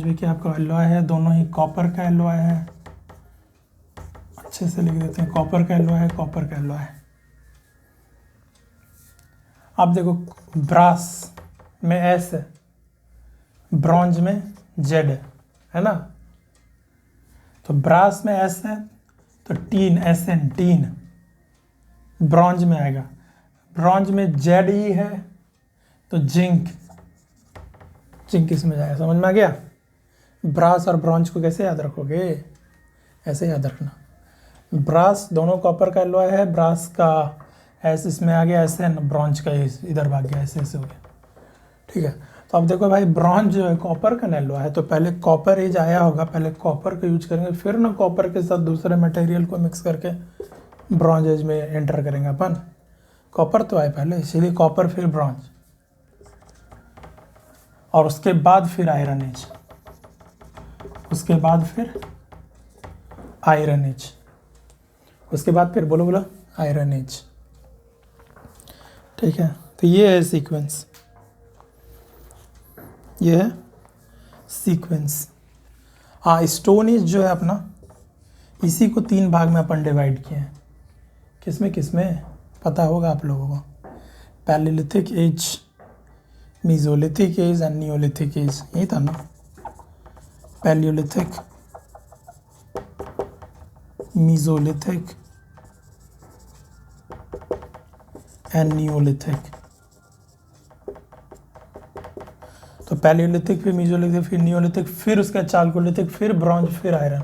भी क्या आपका एलॉय है। दोनों ही कॉपर का एलॉय है। अच्छे से लिख देते हैं, कॉपर का एलॉय है। अब देखो, ब्रास में एस है, ब्रॉन्ज में जेड है ना। तो ब्रास में एस है तो टीन, एसएन टीन ब्रॉन्ज में आएगा। ब्रॉन्ज में जेड ई है तो जिंक इसमें जाएगा। समझ में आ गया? ब्रास और ब्रॉन्ज को कैसे याद रखोगे? ऐसे याद रखना। ब्रास दोनों कॉपर का एलॉय है, ब्रास का एस इसमें आ गया, ऐसे ब्रॉन्ज का इधर भाग गया, ऐसे हो गया। ठीक है, तो अब देखो भाई, ब्रॉन्ज जो है कॉपर का एलॉय है, तो पहले कॉपर एज आया होगा, पहले कॉपर का यूज करेंगे, फिर ना कॉपर के साथ दूसरे मटेरियल को मिक्स करके ब्रॉन्ज एज में एंटर करेंगे अपन। कॉपर तो आए पहले, इसीलिए कॉपर फिर ब्रॉन्ज, और उसके बाद फिर आयरन एज, उसके बाद फिर बोलो बोलो आयरन एज। ठीक है, तो ये है सीक्वेंस, ये है सीक्वेंस। हाँ, स्टोन एज जो है अपना, इसी को 3 भाग में अपन डिवाइड किए हैं। किसमें किसमें पता होगा आप लोगों को? Palaeolithic age, mesolithic age and neolithic age, यही था ना? Palaeolithic, mesolithic and neolithic. तो पैलियोलिथिक, फिर मीजोलिथिक, फिर नियोलिथिक, फिर उसका चाल्कोलिथिक, फिर ब्रॉन्ज, फिर आयरन।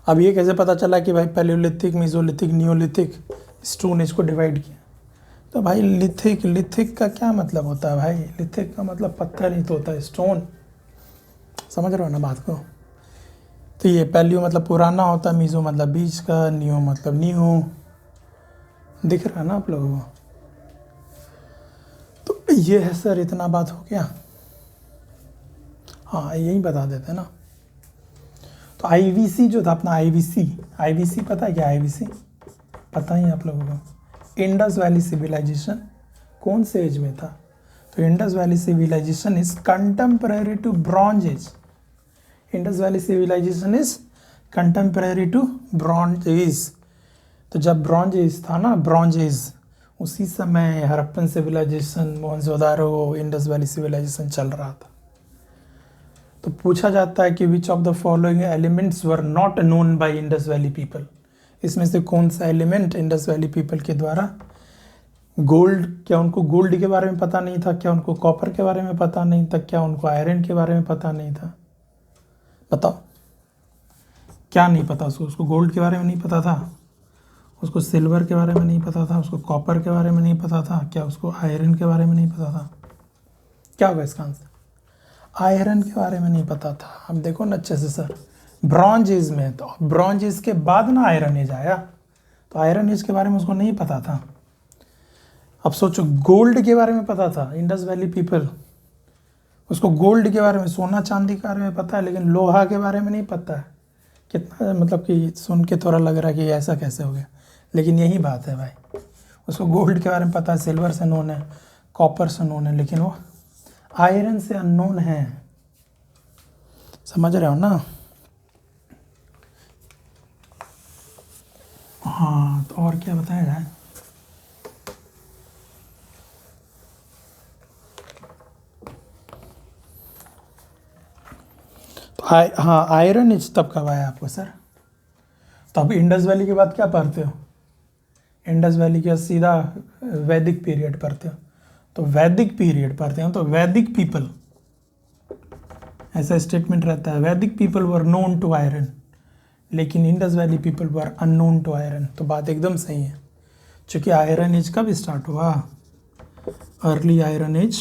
अब ये कैसे पता चला कि भाई Palaeolithic, mesolithic, Neolithic, stone age को डिवाइड किया? तो भाई लिथिक का क्या मतलब होता है भाई? लिथिक का मतलब पत्थर ही तो होता है, स्टोन। समझ रहे हो ना बात को? तो ये पैलियो मतलब पुराना होता है, मीजो मतलब बीच का, नियो मतलब न्यू। दिख रहा है ना आप लोगों को? तो ये है सर, इतना बात हो गया। हाँ, यही बता देते हैं ना। तो आईवीसी जो था अपना, आईवीसी पता है क्या? आईवीसी पता ही आप लोगों को? इंडस वैली सिविलाइजेशन कौन से एज में था? तो Indus valley civilisation is contemporary to bronze age. Indus valley civilisation is contemporary to bronze age. तो जब ब्रॉन्ज एज था ना, ब्रॉन्ज एज, उसी समय Harappan civilisation, Mohenjodaro, Indus valley civilisation चल रहा था। तो पूछा जाता है कि which of the following elements were not known by Indus valley people. इसमें से कौन सा एलिमेंट इंडस वैली पीपल के द्वारा, गोल्ड, क्या उनको गोल्ड के बारे में पता नहीं था? क्या उनको कॉपर के बारे में पता नहीं था? क्या उनको आयरन के बारे में पता नहीं था? बताओ, क्या नहीं पता उसको? उसको गोल्ड के बारे में नहीं पता था, उसको सिल्वर के बारे में नहीं पता था, उसको कॉपर के बारे में नहीं पता था, क्या उसको आयरन के बारे में नहीं पता था? क्या होगा इसका आंसर? आयरन के बारे में नहीं पता था। अब देखो ना अच्छे से सर, ब्रॉन्ज एज में, तो ब्रॉन्ज एज के बाद ना आयरन एज आया, तो आयरन एज के बारे में उसको नहीं पता था। अब सोचो, गोल्ड के बारे में पता था इंडस वैली पीपल, उसको गोल्ड के बारे में, सोना चांदी के बारे में पता है, लेकिन लोहा के बारे में नहीं पता है। कितना मतलब कि सुन के थोड़ा लग रहा है कि ऐसा कैसे हो गया, लेकिन यही बात है भाई। उसको गोल्ड के बारे में पता है, सिल्वर से नोन है, कॉपर से नोन है, लेकिन वो आयरन से अननोन है। समझ रहे हो ना? हाँ, तो और क्या बताया जाए? तो हाँ, आयरन एज तब कब आया आपको सर? तो अब इंडस वैली के बाद क्या पढ़ते हो? इंडस वैली के बाद सीधा वैदिक पीरियड पढ़ते हो। तो वैदिक पीरियड पढ़ते हैं, तो वैदिक पीपल, ऐसा स्टेटमेंट रहता है, Vedic people were known to iron, लेकिन Indus valley people were unknown to iron. तो बात एकदम सही है, क्योंकि आयरन एज कब स्टार्ट हुआ? Early iron age.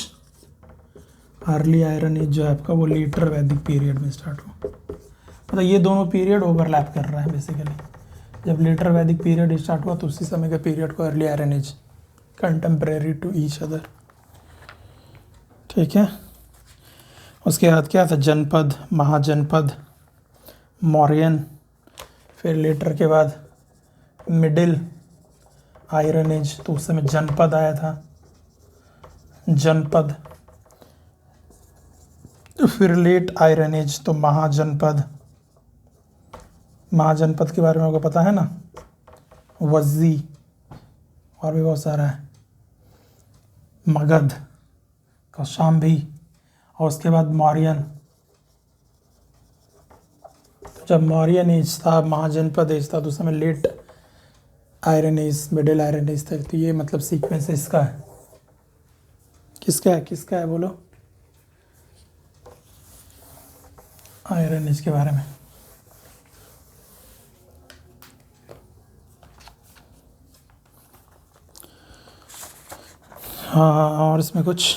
Early iron age जो है आपका, वो लेटर वैदिक पीरियड में स्टार्ट हुआ। मतलब ये दोनों पीरियड ओवरलैप कर रहा है बेसिकली। जब लेटर वैदिक पीरियड स्टार्ट हुआ तो उसी समय के पीरियड को early iron age, contemporary to each other. ठीक है, उसके बाद क्या था? जनपद, महाजनपद, मौर्यन, फिर लेटर के बाद मिडिल आयरन एज, तो उस समय जनपद आया था, जनपद। फिर लेट आयरन एज, तो महाजनपद। महाजनपद के बारे में आपको पता है ना? वज्जी, और भी बहुत सारा है, मगध, कौशाम्बी, और उसके बाद मौर्यन। तो जब मौर्यन एज था, महाजनपद एज था, तो उस समय late iron age, middle iron age था। तो ये मतलब सीक्वेंस इसका है। किसका है? किसका है बोलो? आयरन एज के बारे में। हाँ, और इसमें कुछ,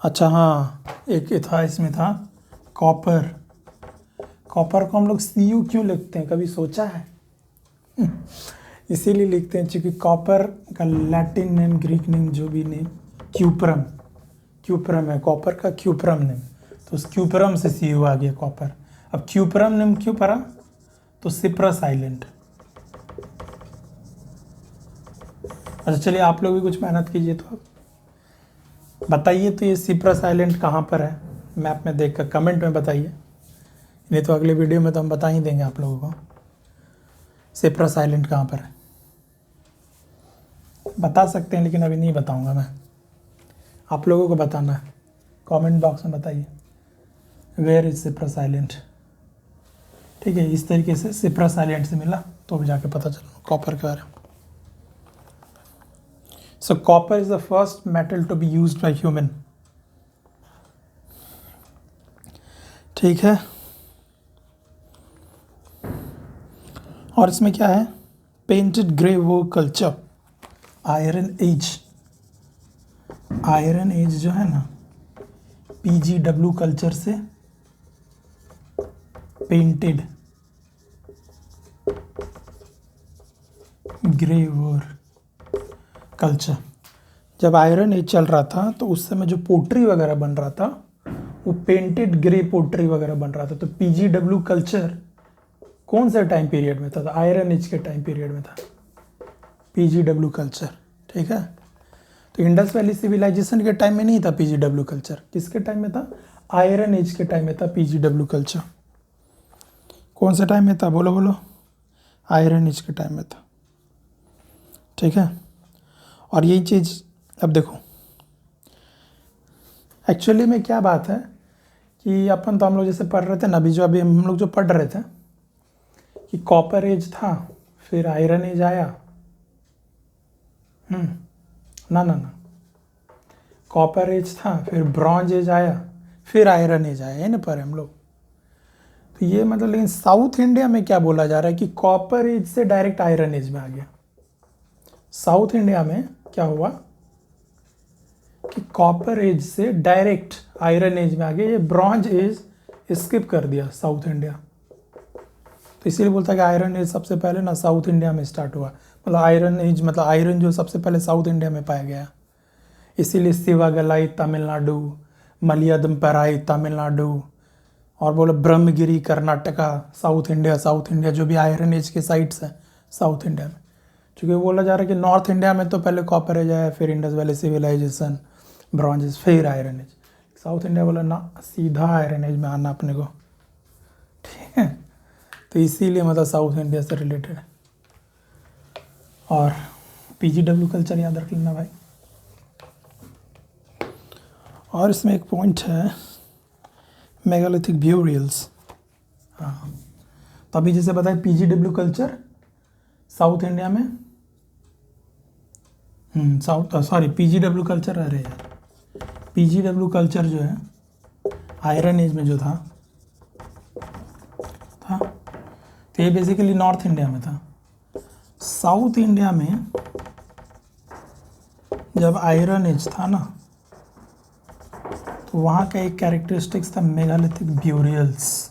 अच्छा हाँ, एक था, इसमें था कॉपर। कॉपर को हम लोग CU क्यों लिखते हैं, कभी सोचा है? इसीलिए लिखते हैं क्योंकि कॉपर का लैटिन नेम, ग्रीक नेम, जो भी नेम, क्यूप्रम, क्यूप्रम है कॉपर का, क्यूप्रम नेम। तो उस क्यूप्रम से CU आ गया कॉपर। अब क्यूप्रम नेम क्यों पड़ा? तो सिप्रस आइलैंड। अच्छा चलिए, आप लोग भी कुछ मेहनत कीजिए, तो बताइए तो ये सिप्रस आइलैंड कहाँ पर है, मैप में देखकर कमेंट में बताइए, नहीं तो अगले वीडियो में तो हम बता ही देंगे आप लोगों को सिप्रस आइलैंड कहाँ पर है। बता सकते हैं लेकिन अभी नहीं बताऊंगा मैं, आप लोगों को बताना है, कमेंट बॉक्स में बताइए वेयर इज सिप्रस आइलैंड। ठीक है, इस तरीके से सिप्रस आइलैंड से मिला तो भी जाके पता चला कॉपर के बारे में। So copper is the first metal to be used by human. ठीक है, और इसमें क्या है, painted grey ware culture, iron age. Iron age जो है ना, PGW कल्चर से पेंटेड ग्रे वोर कल्चर। जब आयरन एज चल रहा था तो उस समय जो पोट्री वगैरह बन रहा था वो पेंटेड ग्रे पोट्री वगैरह बन रहा था। तो PGW कल्चर कौन से टाइम पीरियड में था? तो आयरन एज के टाइम पीरियड में था PGW कल्चर। ठीक है, तो इंडस वैली सिविलाइजेशन के टाइम में नहीं था PGW कल्चर। किसके टाइम में था? आयरन एज के टाइम में था PGW कल्चर। कौन से टाइम में था? बोलो बोलो। आयरन एज के टाइम में था। ठीक है, और यही चीज़ अब देखो, एक्चुअली में क्या बात है कि अपन तो हम लोग जैसे पढ़ रहे थे ना, अभी हम लोग जो पढ़ रहे थे कि कॉपर एज था, फिर आयरन एज आया। ना कॉपर एज था, फिर ब्रॉन्ज एज आया, फिर आयरन एज आया, है ना पर हम लोग। तो ये मतलब, लेकिन साउथ इंडिया में क्या बोला जा रहा है कि कॉपर एज से डायरेक्ट आयरन एज में आ गया। साउथ इंडिया में क्या हुआ कि कॉपर एज से डायरेक्ट आयरन एज में आ गया, ये ब्रॉन्ज एज स्किप कर दिया साउथ इंडिया। तो इसीलिए बोलता है कि आयरन एज सबसे पहले ना साउथ इंडिया में स्टार्ट हुआ। मतलब आयरन एज मतलब आयरन जो सबसे पहले साउथ इंडिया में पाया गया, इसीलिए सिवागलाई तमिलनाडु, मलयादमपराई तमिलनाडु, और बोलो ब्रह्मगिरी कर्नाटका, साउथ इंडिया जो भी आयरन एज के साइट्स हैं साउथ इंडिया में। चूँकि बोला जा रहा है कि नॉर्थ इंडिया में तो पहले कॉपर एज आया, फिर Indus valley civilisation, bronze age, फिर आयरन एज। साउथ इंडिया बोला ना, सीधा आयरन एज में आना अपने को। ठीक है, तो इसीलिए मतलब साउथ इंडिया से रिलेटेड है। और PGW कल्चर याद रख लेना भाई। और इसमें एक पॉइंट है, मेगालिथिक ब्यूरियल्स। हाँ, तो अभी जैसे बताया PGW कल्चर साउथ इंडिया में, PGW कल्चर, अरे यार PGW कल्चर जो है आयरन एज में जो था तो ये बेसिकली नॉर्थ इंडिया में था। साउथ इंडिया में जब आयरन एज था ना, तो वहाँ का एक कैरेक्टरिस्टिक्स था मेगालिथिक ब्यूरियल्स।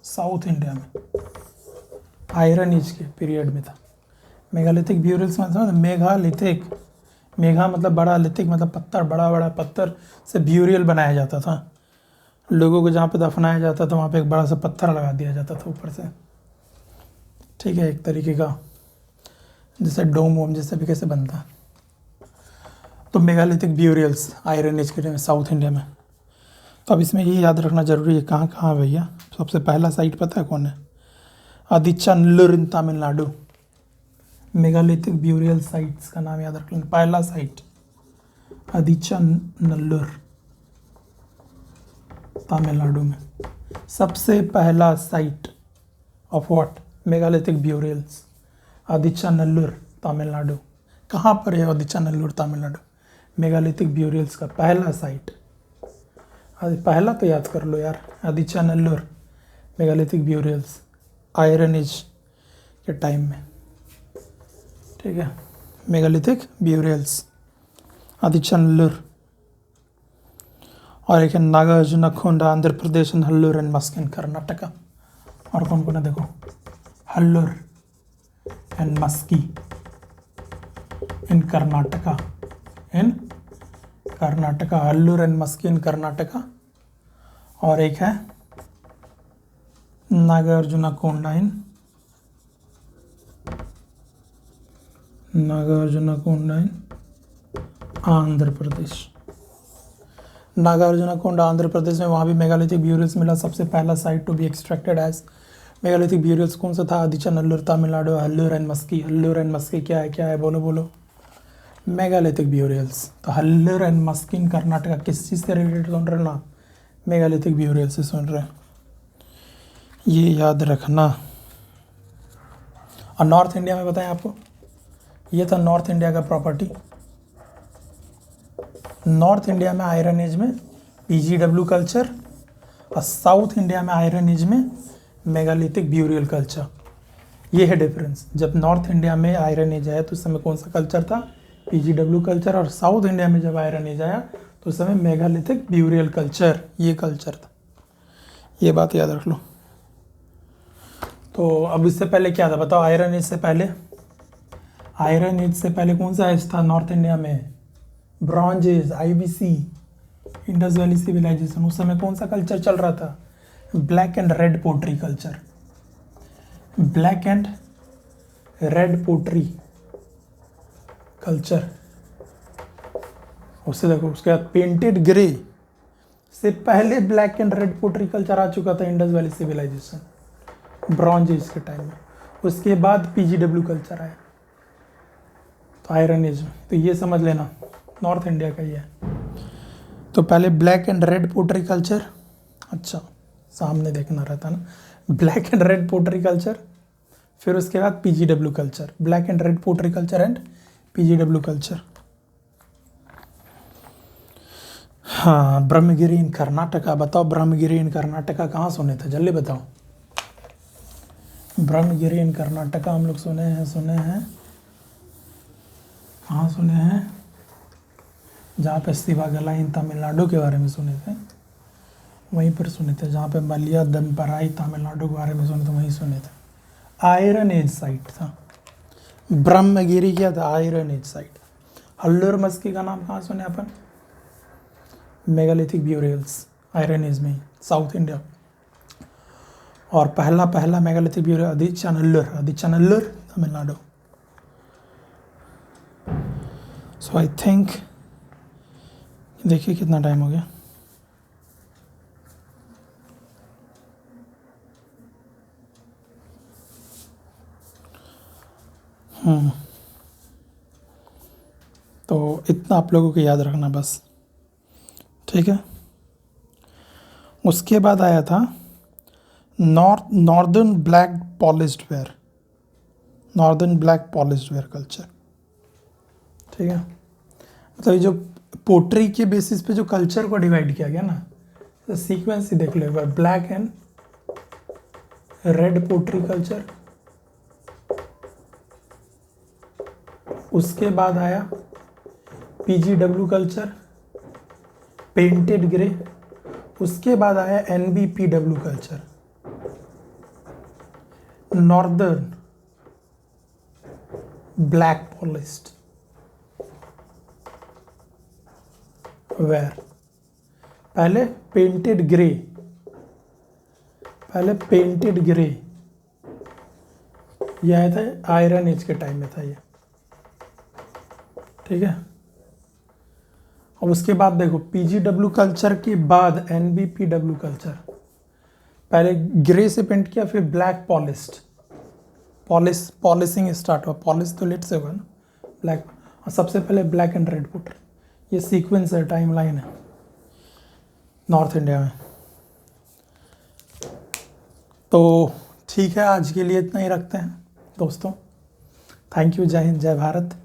साउथ इंडिया में आयरन एज के पीरियड में था मेगालिथिक ब्यूरियल्स। मतलब मेगालिथिक, मेगा मतलब बड़ा, लिथिक मतलब पत्थर, बड़ा बड़ा पत्थर से ब्यूरियल बनाया जाता था। लोगों को जहाँ पे दफनाया जाता था वहाँ पे एक बड़ा सा पत्थर लगा दिया जाता था ऊपर से। ठीक है, एक तरीके का जैसे डोम वोम जैसे भी कैसे बनता। तो मेगालिथिक ब्यूरियल्स आयरन एज के साउथ इंडिया में। तो अब इसमें ये याद रखना जरूरी है, कहाँ कहाँ भैया। सबसे पहला साइट पता है कौन है? आदिचनल्लूर इन तमिलनाडु। मेगालिथिक ब्यूरियल साइट्स का नाम याद रख लेना। पहला साइट आदिचनल्लूर तमिलनाडु में, सबसे पहला site of what? Megalithic burials, Adichanallur Tamil Nadu. कहाँ पर है आदिचनल्लूर तमिलनाडु? मेगालिथिक ब्यूरियल्स का पहला साइट। पहला तो याद कर लो यार, Adichanallur megalithic burials iron age के टाइम में। ठीक है, मेगालिथिक ब्यूरियल्स आदिचनल्लूर। और एक है नागार्जुनकोंडा आंध्र प्रदेश, हल्लूर एंड मस्की इन कर्नाटका। और कौन कौन है देखो, Hallur and Maski in Karnataka, Hallur and Maski in Karnataka. और एक है नागार्जुनकोंडाइन, नागार्जुनकोंडाइन आंध्र प्रदेश। नागार्जुनकोंडा आंध्र प्रदेश में, वहाँ भी मेगालिथिक ब्यूरियल्स मिला। सबसे पहला site to be extracted as megalithic burials कौन सा था? आदिचनल्लूर तमिलनाडु। हल्लूर एंड मस्की, हल्लूर एंड मस्की क्या है, क्या है, बोलो बोलो। Megalithic burials. तो हल्लूर एंड मस्की इन कर्नाटका किस चीज़ से रिलेटेड सुन रहे ना? मेगालिथिक ब्यूरियल से सुन रहे हैं, ये याद रखना। और नॉर्थ इंडिया में बताएं आपको, ये था नॉर्थ इंडिया का प्रॉपर्टी। नॉर्थ इंडिया में आयरन एज में पीजीडब्ल्यू कल्चर, और साउथ इंडिया में आयरन एज में मेगालिथिक ब्यूरियल कल्चर। ये है डिफरेंस। जब नॉर्थ इंडिया में आयरन एज आया तो उस समय कौन सा कल्चर था? PGW culture. और साउथ इंडिया में जब आयरन एज आया तो उस समय मेगालिथिक ब्यूरियल कल्चर, ये कल्चर था। ये बात याद रख लो। तो अब इससे पहले क्या था बताओ? आयरन एज से पहले, आयरन एज से पहले कौन सा एज था नॉर्थ इंडिया में? Bronze age, IVC, Indus valley civilization. उस समय कौन सा कल्चर चल रहा था? Black and red pottery culture. Black and red pottery culture. उससे देखो, उसके बाद पेंटेड ग्रे से पहले black and red pottery culture आ चुका था, Indus valley civilisation, bronze age के टाइम में। उसके बाद पीजीडब्ल्यू कल्चर आया, तो आयरन एज में। तो ये समझ लेना नॉर्थ इंडिया का ही है। तो पहले black and red pottery culture, अच्छा सामने देखना रहता ना, black and red pottery culture. फिर उसके बाद PGW culture, black and red pottery culture and PGW culture. हाँ, ब्रह्मगिरी इन कर्नाटका। बताओ ब्रह्मगिरी इन कर्नाटका कहाँ सुने थे, जल्दी बताओ। ब्रह्मगिरी इन कर्नाटका हम लोग सुने हैं कहाँ सुने हैं? जहाँ पे शिवागला इन तमिलनाडु के बारे में सुने थे, वहीं पर सुने थे। जहाँ पे मलिया दम्पराई तमिलनाडु के बारे में सुने थे, वहीं सुने थे। आयरन एज साइट था ब्रह्मगिरी, क्या था? Iron age site. Hallur Maski का नाम कहाँ सुने अपन? मेगालिथिक ब्यूरियल्स, आयरन एज में, साउथ इंडिया। और पहला megalithic burial Adichanallur Tamil Nadu. So I think, देखिए कितना टाइम हो गया। तो इतना आप लोगों को याद रखना बस, ठीक है। उसके बाद आया था northern black polished where, northern black polished where culture, ठीक है। मतलब ये जो पोट्री के बेसिस पे जो कल्चर को डिवाइड किया गया ना, तो सीक्वेंस ही देख लो एक बार। Black and red pottery culture, उसके बाद आया पीजीडब्ल्यू कल्चर, पेंटेड ग्रे, उसके बाद आया एनबीपीडब्ल्यू culture, northern black polished where. पहले पेंटेड ग्रे, यह आया था आयरन एज के टाइम में था ये, ठीक है। और उसके बाद देखो पीजीडब्ल्यू कल्चर के बाद एनबीपीडब्ल्यू कल्चर। पहले ग्रे से पेंट किया, फिर ब्लैक पॉलिशिंग स्टार्ट हुआ। पॉलिश तो लेट से हुआ ना, ब्लैक। और सबसे पहले ब्लैक एंड रेड पोट्री। ये सीक्वेंस है, टाइमलाइन है नॉर्थ इंडिया में। तो ठीक है, आज के लिए इतना ही रखते हैं दोस्तों। थैंक यू, जय हिंद, जय भारत।